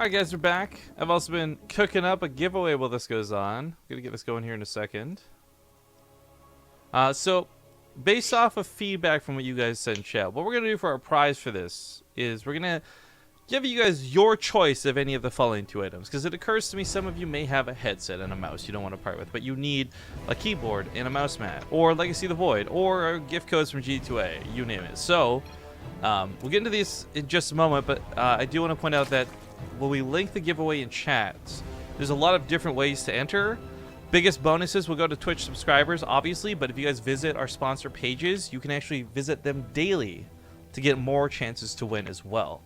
Alright guys, we're back. I've also been cooking up a giveaway while this goes on. Gonna get this going here in a second. So, based off of feedback from what you guys said in chat, what we're gonna do for our prize for this is we're gonna give you guys your choice of any of the following two items. Because it occurs to me some of you may have a headset and a mouse you don't want to part with, but you need a keyboard and a mouse mat, or Legacy of the Void, or gift codes from G2A, you name it. So, we'll get into these in just a moment, but I do want to point out that when we link the giveaway in chat, there's a lot of different ways to enter. Biggest bonuses will go to Twitch subscribers, obviously, but if you guys visit our sponsor pages, you can actually visit them daily to get more chances to win as well.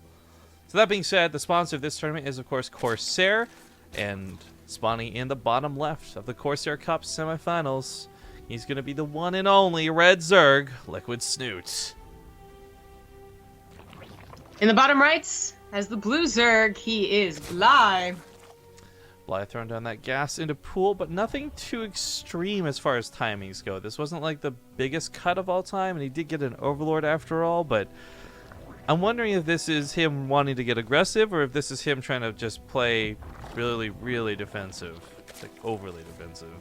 So that being said, the sponsor of this tournament is, of course, Corsair, and spawning in the bottom left of the Corsair Cup semifinals, he's going to be the one and only Red Zerg, Liquid Snute. In the bottom right, as the blue Zerg, he is Bly. Bly throwing down that gas into pool, but nothing too extreme as far as timings go. This wasn't like the biggest cut of all time, and he did get an Overlord after all, but I'm wondering if this is him wanting to get aggressive, or if this is him trying to just play really, really defensive. Like, overly defensive.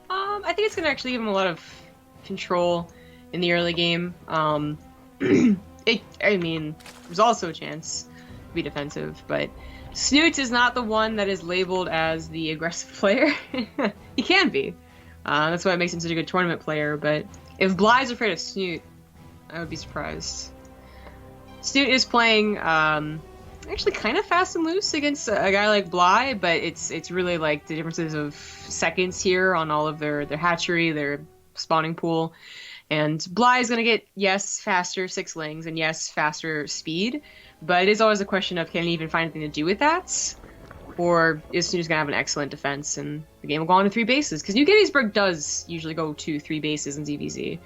I think it's going to actually give him a lot of control in the early game. I mean, there's also a chance to be defensive, but Snute is not the one that is labeled as the aggressive player. He can be. That's why it makes him such a good tournament player, but if Bly's afraid of Snute, I would be surprised. Snute is playing actually kind of fast and loose against a guy like Bly, but it's really like the differences of seconds here on all of their hatchery, their spawning pool. And Bly is going to get, yes, faster 6-lings and yes, faster speed, but it is always a question of can he even find anything to do with that? Or is Snute going to have an excellent defense and the game will go on to 3 bases? Because New Gettysburg does usually go to 3 bases in ZvZ.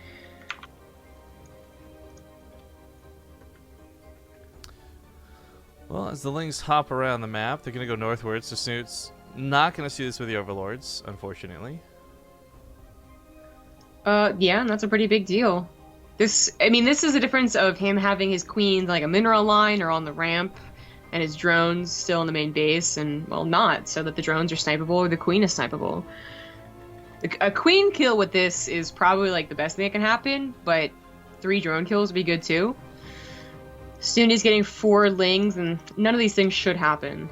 Well, as the Lings hop around the map, they're going to go northwards, so Snute's not going to see this with the Overlords, unfortunately. Yeah, and that's a pretty big deal. This is the difference of him having his queens like a mineral line or on the ramp, and his drones still in the main base, and, well, not, so that the drones are snipeable or the queen is snipeable. A queen kill with this is probably, like, the best thing that can happen, but 3 drone kills would be good, too. Snute is getting 4 lings, and none of these things should happen.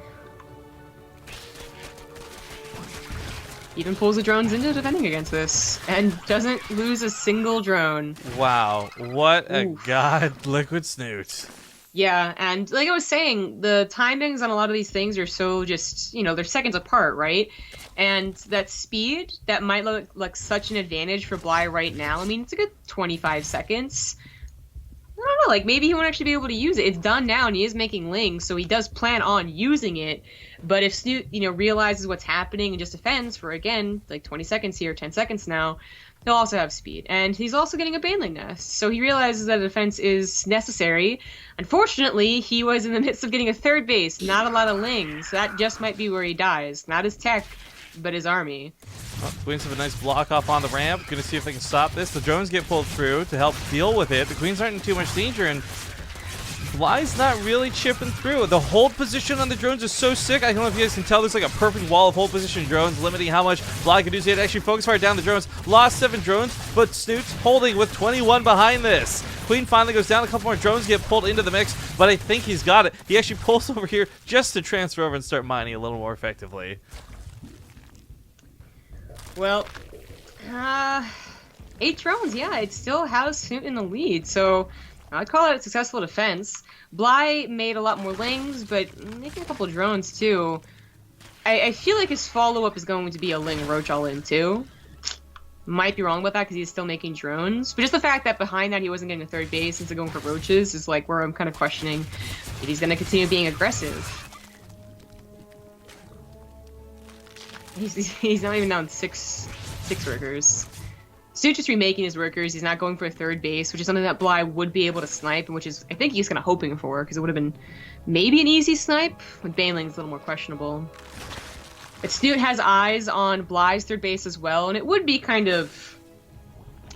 Even pulls the drones into defending against this, and doesn't lose a single drone. Wow, what a god, Liquid Snute. Yeah, and like I was saying, the timings on a lot of these things are so just, you know, they're seconds apart, right? And that speed, that might look like such an advantage for Bly right now. I mean, it's a good 25 seconds. I don't know, like, maybe he won't actually be able to use it. It's done now, and he is making lings, so he does plan on using it. But if Snute, you know, realizes what's happening and just defends for, again, like 20 seconds here, 10 seconds now, he'll also have speed. And he's also getting a baneling nest, so he realizes that a defense is necessary. Unfortunately, he was in the midst of getting a 3rd base, not a lot of lings. That just might be where he dies. Not his tech, but his army. Well, Queens have a nice block off on the ramp. Gonna see if they can stop this. The drones get pulled through to help deal with it. The Queens aren't in too much danger, and Bly's not really chipping through. The hold position on the drones is so sick. I don't know if you guys can tell. There's like a perfect wall of hold position drones, limiting how much Bly can do. So he had to actually focus fire down the drones. Lost 7 drones, but Snute's holding with 21 behind this. Queen finally goes down. A couple more drones get pulled into the mix, but I think he's got it. He actually pulls over here just to transfer over and start mining a little more effectively. Well, 8 drones, yeah, it still has Snute in the lead, so I'd call it a successful defense. Bly made a lot more lings, but making a couple of drones, too. I feel like his follow-up is going to be a ling roach all-in, too. Might be wrong about that because he's still making drones, but just the fact that behind that he wasn't getting a 3rd base instead of going for roaches is like where I'm kind of questioning if he's going to continue being aggressive. He's not even down 6 workers. Snute just remaking his workers. He's not going for a 3rd base, which is something that Bly would be able to snipe, and which is, I think, he's kind of hoping for, because it would have been maybe an easy snipe. With Baneling's a little more questionable. But Snute has eyes on Bly's 3rd base as well, and it would be kind of,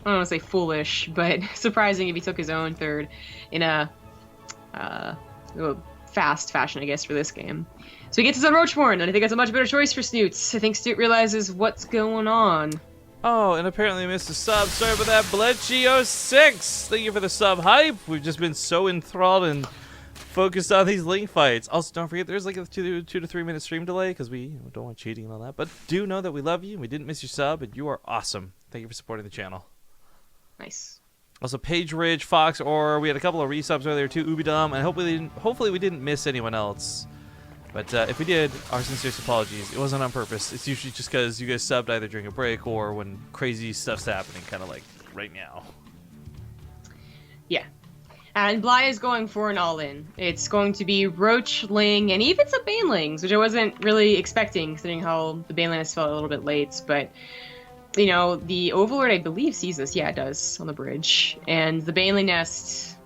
I don't want to say foolish, but surprising if he took his own 3rd in a fast fashion, I guess, for this game. So he gets his own Roachborn, and I think that's a much better choice for Snute. I think Snute realizes what's going on. Oh, and apparently I missed a sub. Sorry about that. Bledgio6, thank you for the sub hype. We've just been so enthralled and focused on these link fights. Also, don't forget there's like a 2 to 3 minute stream delay because we don't want cheating and all that. But do know that we love you and we didn't miss your sub, and you are awesome. Thank you for supporting the channel. Nice. Also, Paige Ridge, Fox, or we had a couple of resubs earlier too. Ubidum, and hopefully we didn't miss anyone else. But if we did, our sincerest apologies. It wasn't on purpose. It's usually just because you guys subbed either during a break or when crazy stuff's happening, kind of like right now. Yeah. And Bly is going for an all-in. It's going to be Roach, Ling, and even some Banelings, which I wasn't really expecting, considering how the Baneling has felt a little bit late. But, you know, the Overlord, I believe, sees this. Yeah, it does, on the bridge. And the Baneling nest,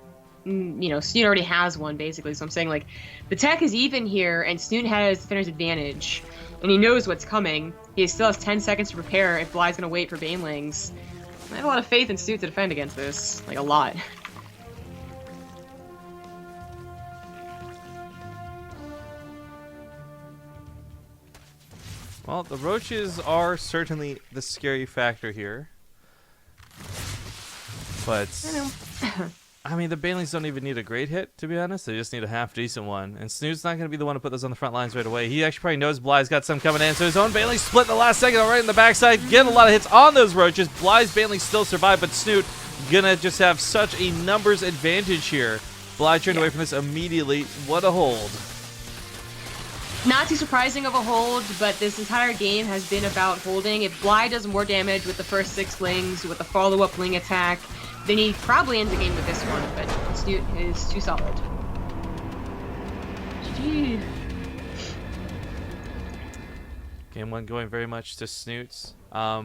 you know, Snute already has one, basically. So I'm saying, like, the tech is even here, and Snute has defender's advantage. And he knows what's coming. He still has 10 seconds to prepare if Bly's going to wait for Banelings. I have a lot of faith in Snute to defend against this. Like, a lot. Well, the roaches are certainly the scary factor here. But, I mean, the Banelings don't even need a great hit, to be honest. They just need a half-decent one. And Snoot's not going to be the one to put those on the front lines right away. He actually probably knows Bly's got some coming in. So his own Baneling split in the last second, right in the backside. Getting a lot of hits on those roaches. Bly's Baneling still survive, but Snute going to just have such a numbers advantage here. Bly turned away from this immediately. What a hold. Not too surprising of a hold, but this entire game has been about holding. If Bly does more damage with the first 6 Lings, with the follow-up Ling attack, then he probably ends the game with this one, but Snute is too solid. GG. Game 1 going very much to Snoots. We're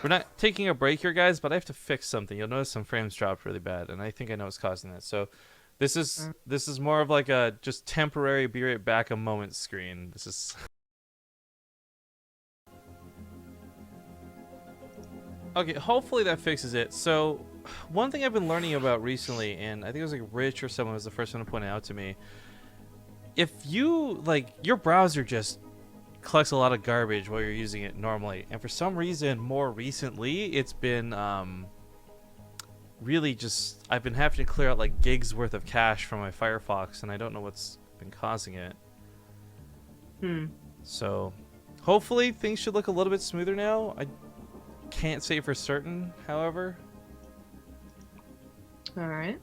not taking a break here, guys, but I have to fix something. You'll notice some frames dropped really bad, and I think I know what's causing that. So this is more of like a just temporary be right back a moment screen. This is okay. Hopefully that fixes it. So one thing I've been learning about recently, and I think it was like Rich or someone was the first one to point it out to me. If you like your browser just collects a lot of garbage while you're using it normally, and for some reason more recently it's been really just I've been having to clear out like gigs worth of cache from my Firefox, and I don't know what's been causing it. So hopefully things should look a little bit smoother now. I can't say for certain, however. Alright.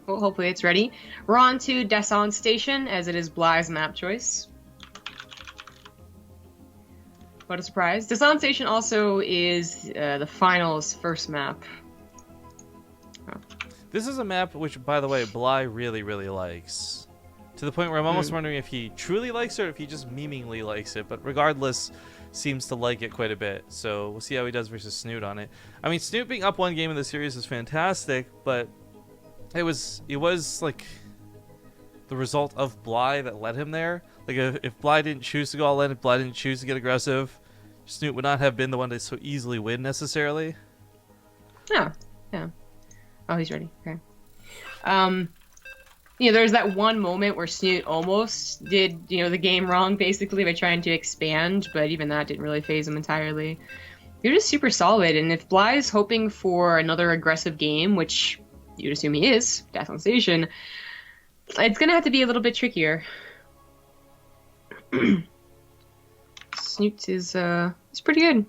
Well, hopefully it's ready. We're on to Descent Station, as it is Bly's map choice. What a surprise. Descent Station also is the finals first map. Oh. This is a map which, by the way, Bly really, really likes. To the point where I'm almost wondering if he truly likes it or if he just memeingly likes it. But regardless, seems to like it quite a bit. So we'll see how he does versus Snute on it. I mean, Snute being up one game in the series is fantastic, but it was like the result of Bly that led him there. Like if Bly didn't choose to go all in, if Bly didn't choose to get aggressive, Snute would not have been the one to so easily win necessarily. Yeah, yeah. Oh, he's ready. Okay. You know, there's that one moment where Snute almost did, you know, the game wrong basically by trying to expand, but even that didn't really phase him entirely. You're just super solid, and if Bly's hoping for another aggressive game, which you'd assume he is, Death on Station, it's gonna have to be a little bit trickier. Snute is pretty good.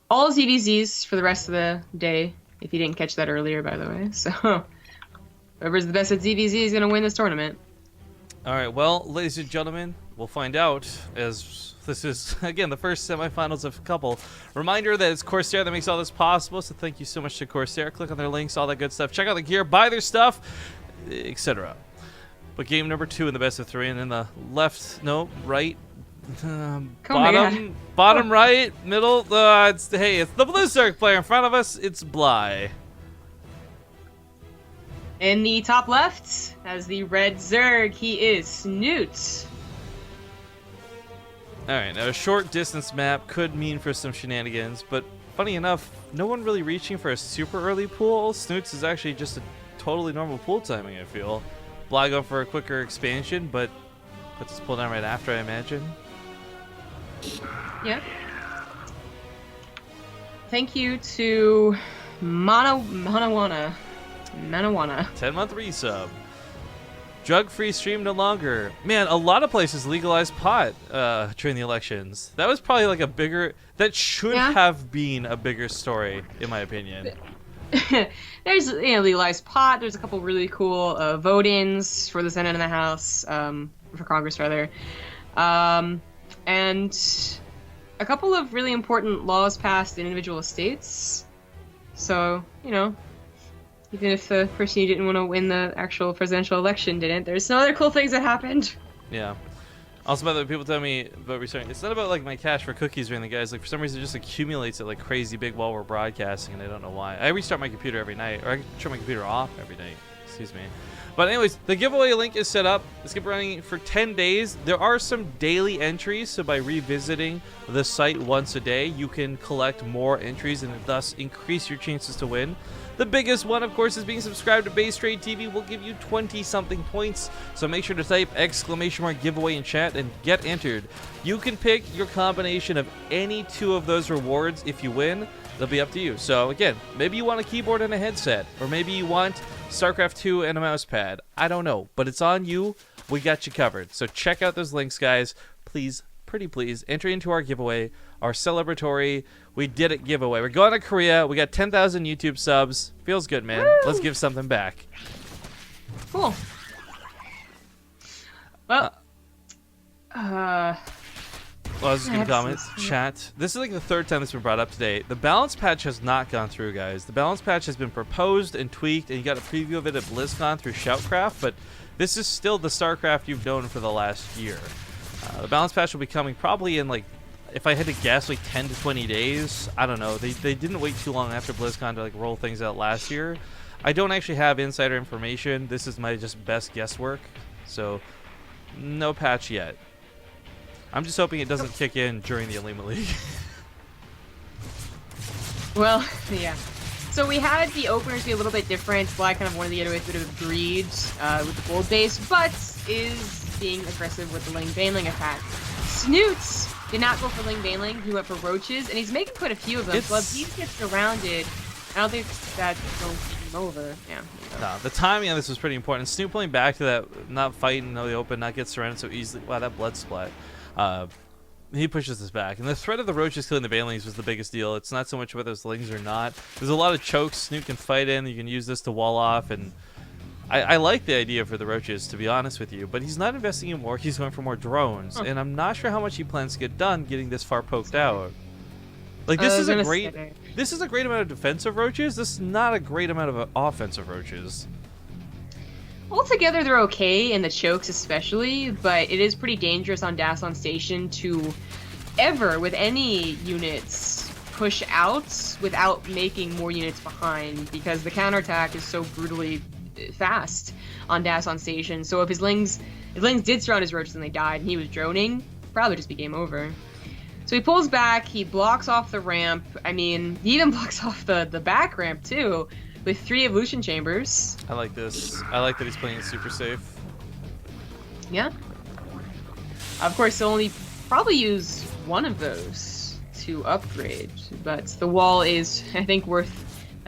All ZvZs for the rest of the day, if you didn't catch that earlier, by the way. So whoever's the best at ZvZ is gonna win this tournament. All right, well, ladies and gentlemen, we'll find out, as this is, again, the first semifinals of a couple. Reminder that it's Corsair that makes all this possible, so thank you so much to Corsair. Click on their links, all that good stuff. Check out the gear, buy their stuff, etc. But game number 2 in the best of 3, and then the left, no, right, bottom right, middle, it's the Blue Circ player in front of us, it's Bly. In the top left, as the red Zerg, he is Snute. Alright, now a short distance map could mean for some shenanigans, but funny enough, no one really reaching for a super early pool. Snoots is actually just a totally normal pool timing, I feel. Bly going for a quicker expansion, but puts his pull down right after, I imagine. Yeah. Thank you to Manawana. 10-month resub. Drug-free stream no longer. Man, a lot of places legalized pot during the elections. That was probably like a bigger... That should have been a bigger story, in my opinion. There's, legalized pot. There's a couple really cool vote-ins for the Senate and the House, for Congress, rather. And a couple of really important laws passed in individual states. So, even if the person you didn't want to win the actual presidential election didn't, there's some other cool things that happened. Yeah. Also, by the way, people tell me about restarting. It's not about like my cash for cookies or anything, guys. Like for some reason, it just accumulates it like crazy big while we're broadcasting, and I don't know why. I restart my computer every night, or I turn my computer off every night. Excuse me. But anyways, the giveaway link is set up. It's going to be running for 10 days. There are some daily entries, so by revisiting the site once a day, you can collect more entries and thus increase your chances to win. The biggest one, of course, is being subscribed to BaseTradeTV will give you 20-something points, so make sure to type !giveaway in chat and get entered. You can pick your combination of any two of those rewards if you win. It'll be up to you. So again, maybe you want a keyboard and a headset, or maybe you want StarCraft 2 and a mouse pad. I don't know, but it's on you. We got you covered. So check out those links, guys. Please, pretty please, enter into our giveaway, our celebratory We Did It giveaway. We're going to Korea. We got 10,000 YouTube subs. Feels good, man. Woo! Let's give something back. Cool. Well, Well, I was just going to comment, chat. This is like the third time this has been brought up today. The balance patch has not gone through, guys. The balance patch has been proposed and tweaked, and you got a preview of it at BlizzCon through Shoutcraft, but this is still the StarCraft you've known for the last year. The balance patch will be coming probably in, like, if I had to guess, like 10 to 20 days. I don't know. They didn't wait too long after BlizzCon to like roll things out last year. I don't actually have insider information. This is my just best guesswork. So, no patch yet. I'm just hoping it doesn't kick in during the Elite League. Well, yeah. So we had the openers be a little bit different. Bly kind of wanted to get away with a bit of greed with the gold base, but is being aggressive with the Ling Baneling attack. Snoots did not go for Ling Baneling. He went for Roaches, and he's making quite a few of them. So if he gets surrounded, I don't think that's going to keep him over. Yeah. No, the timing on this was pretty important. Snoop pulling back to that, not fighting in the open, not get surrounded so easily. Wow, that blood splat. He pushes this back, and the threat of the Roaches killing the Banelings was the biggest deal. It's not so much whether it's Lings or not. There's a lot of chokes Snoop can fight in. You can use this to wall off, and I like the idea for the Roaches, to be honest with you, but he's not investing in more. He's going for more drones, and I'm not sure how much he plans to get done getting this far poked out. Like, this is a great amount of defensive Roaches. This is not a great amount of offensive Roaches. Altogether, they're okay, in the chokes especially, but it is pretty dangerous on Dason Station to ever, with any units, push out without making more units behind, because the counterattack is so brutally fast on Dason Station. So if his Lings did surround his Roaches and they died and he was droning, probably just be game over. So he pulls back, he blocks off the ramp. I mean, he even blocks off the back ramp too, with 3 evolution chambers. I like this. I like that he's playing it super safe. Yeah. Of course, he'll only probably use one of those to upgrade, but the wall is, I think,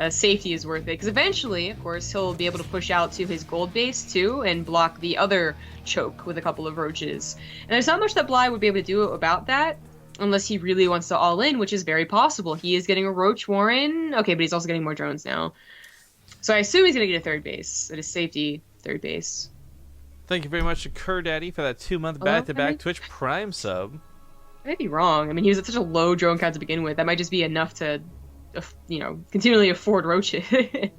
safety is worth it, because eventually, of course, he'll be able to push out to his gold base too and block the other choke with a couple of Roaches. And there's not much that Bly would be able to do about that, unless he really wants to all in, which is very possible. He is getting a Roach Warren. Okay, but he's also getting more drones now. So I assume he's going to get a third base. At his safety, third base. Thank you very much to Daddy for that 2-month back-to-back Twitch Prime sub. I might be wrong. I mean, he was at such a low drone count to begin with. That might just be enough to, continually afford Roaches. I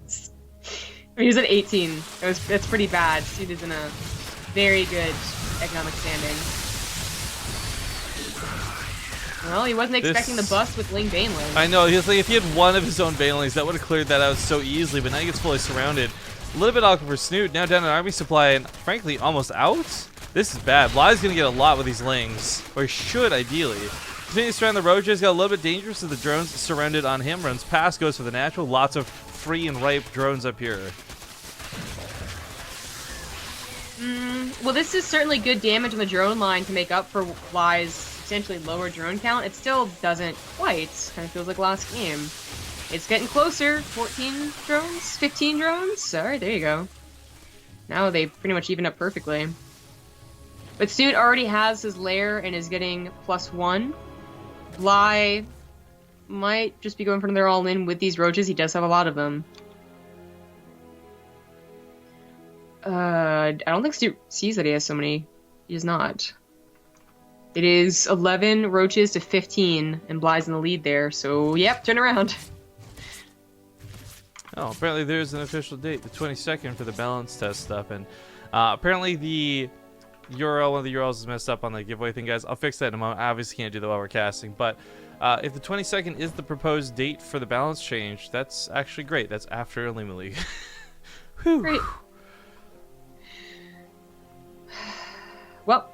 mean, he was at 18. That's pretty bad. Snute is in a very good economic standing. Well, he wasn't expecting the bust with Ling Baneling. I know. He was like, if he had one of his own Banelings, that would have cleared that out so easily, but now he gets fully surrounded. A little bit awkward for Snute. Now down an army supply, and frankly, almost out. This is bad. Bly's going to get a lot with these Lings, or he should, ideally. Continues to surround the roaches. Got a little bit dangerous as the drones surrounded on him. Runs past, goes for the natural. Lots of free and ripe drones up here. Well, this is certainly good damage on the drone line to make up for Fly's substantially lower drone count. It still doesn't quite. Kind of feels like last game. It's getting closer. 14 drones? 15 drones? Alright, there you go. Now they pretty much even up perfectly. But Snute already has his lair and is getting +1. Bly might just be going for another all-in with these roaches. He does have a lot of them. I don't think Snute sees that he has so many. He does not. It is 11 roaches to 15, and Bly's in the lead there, so yep, turn around. Oh, apparently there's an official date, the 22nd, for the balance test stuff, and apparently the URL, one of the URLs is messed up on the giveaway thing, guys. I'll fix that in a moment. I obviously can't do that while we're casting, but if the 22nd is the proposed date for the balance change, that's actually great. That's after Lima League. Whew. Great. Well,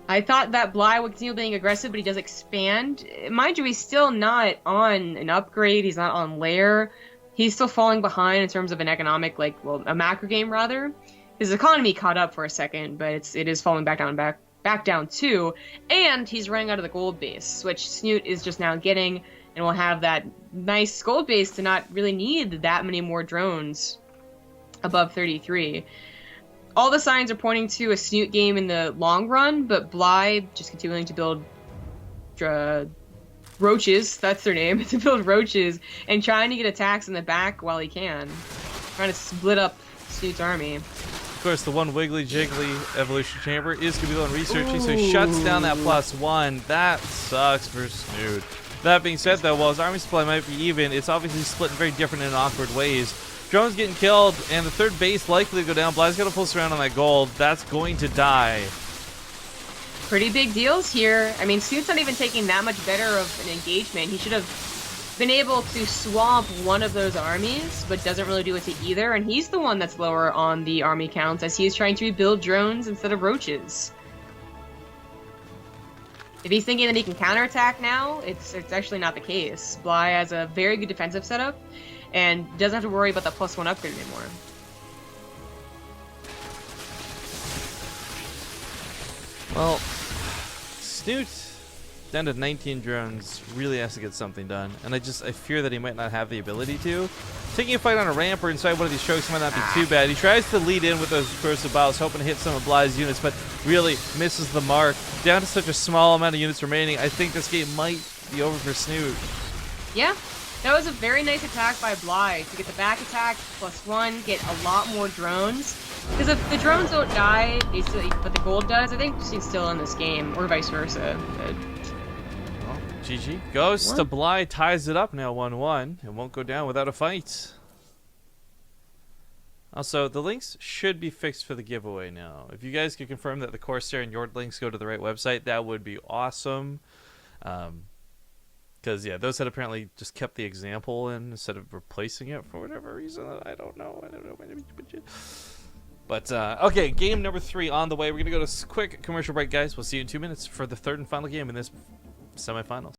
I thought that Bly would continue being aggressive, but he does expand. Mind you, he's still not on an upgrade. He's not on lair. He's still falling behind in terms of an economic, a macro game rather. His economy caught up for a second, but it is falling back down too. And he's running out of the gold base, which Snute is just now getting, and will have that nice gold base to not really need that many more drones above 33. All the signs are pointing to a Snute game in the long run, but Bly just continuing to build roaches, that's their name, to build roaches, and trying to get attacks in the back while he can. Trying to split up Snute's army. Of course, the one wiggly jiggly evolution chamber is going to be the one researching, so he shuts down that +1. That sucks for Snute. That being said, though, while his army supply might be even, it's obviously split in very different and awkward ways. Drone's getting killed, and the third base likely to go down. Bly's got to pull around on that gold. That's going to die. Pretty big deals here. I mean, Snute's not even taking that much better of an engagement. He should have been able to swamp one of those armies, but doesn't really do it to either, and he's the one that's lower on the army counts as he's trying to rebuild drones instead of roaches. If he's thinking that he can counterattack now, it's actually not the case. Bly has a very good defensive setup, and doesn't have to worry about that +1 upgrade anymore. Well, Snute, down to 19 drones, really has to get something done, and I fear that he might not have the ability to. Taking a fight on a ramp or inside one of these chokes might not be too bad. He tries to lead in with those corrosive bows, hoping to hit some of Bly's units, but really misses the mark. Down to such a small amount of units remaining, I think this game might be over for Snute. Yeah. That was a very nice attack by Bly to get the back attack +1, get a lot more drones. Because if the drones don't die, but the gold does, I think she's still in this game, or vice versa. But... Well, GG goes to Bly, ties it up now 1-1, and won't go down without a fight. Also, the links should be fixed for the giveaway now. If you guys could confirm that the Corsair and Yord links go to the right website, that would be awesome. Because, yeah, those had apparently just kept the example in instead of replacing it for whatever reason. I don't know. But, okay, game number 3 on the way. We're going to go to a quick commercial break, guys. We'll see you in 2 minutes for the third and final game in this semifinals.